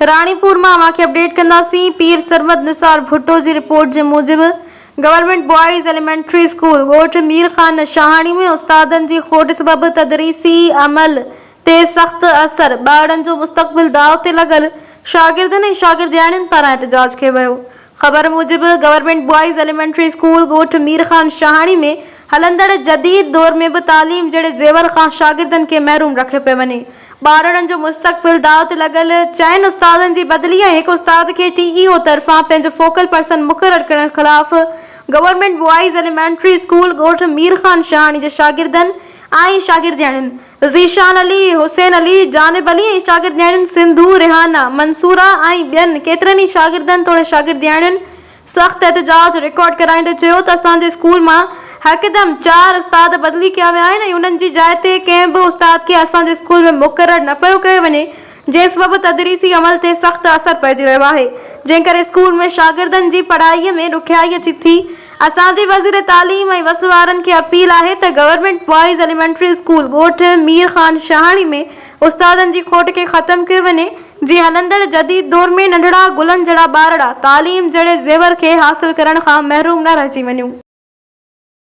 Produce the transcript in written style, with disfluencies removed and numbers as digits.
राणीपुर में अमांखे अपडेट कंदासीं। पीर सरमद निसार भुट्टो की रिपोर्ट के मूजिब गवर्नमेंट बॉयज़ एलिमेंट्री स्कूल ॻोठ मीर खान शाहाणी में उस्तादन की खोट सबब तदरीसी अमल ते सख्त असर, ॿारनि जो मुस्तक़बिल दाव ते लगल शागिर्दनि ऐं शागिर्दियाणियुनि पारां एहतजाज कयो वियो। ख़बर मूजिब गवर्नमेंट बॉयज़ एलिमेंट्री स्कूल ॻोठ मीर खान शाहाणी में हलंदड़ जदीद दौर में भी तालीम जड़े ज़ेवर खां शागिर्दनि के महरूम रखे पे वञे। ॿारनि जो मुस्तक़बिल दाव ते लगल चइनि उस्तादनि की बदली ऐं हिकु उस्ताद के TEO तरफ़ां पंहिंजो फोकल पर्सन मुक़रर करण ख़िलाफ़ गवर्नमेंट बॉयज़ एलिमेंट्री स्कूल ॻोठ मीर खान शाहाणी के शागिर्दनि ऐं शागिर्दियाणियुनि ज़ीशान अली, हुसैन अली, जानिब अली ऐं शागिर्दियाणियुनि सिंधू, रिहाना, मंसूरा ऐं ॿियनि केतिरनि ई शागिर्दनि तोड़े शागिर्दियाणियुनि सख़्त एहतजाज रिकॉर्ड कराईंदे चयो त असांजे स्कूल मां हकदम 4 उस्ताद बदली किया विया आहिनि ऐं उन्हनि जी जाइ ते कंहिं बि उस्ताद के असांजे स्कूल में मुक़रर न पियो कयो वञे, जंहिं सबब तदरीसी अमल ते सख़्त असर पइजी रहियो आहे, जंहिं करे स्कूल में शागिर्दनि जी पढ़ाईअ में ॾुखियाई अची थी। असांजे वज़ीर तालीम ऐं वस वारनि खे अपील आहे त गवर्नमेंट बॉयज़ एलिमेंट्री स्कूल ॻोठ मीर खान शाहाणी में उस्तादनि जी खोट खे ख़त्म कयो वञे, जीअं हलंदड़ जदीद दौर में नंढड़ा गुलनि जहिड़ा ॿारड़ा तालीम जहिड़े ज़ेवर खे हासिल करण खां महरूम न रहिजी वञूं।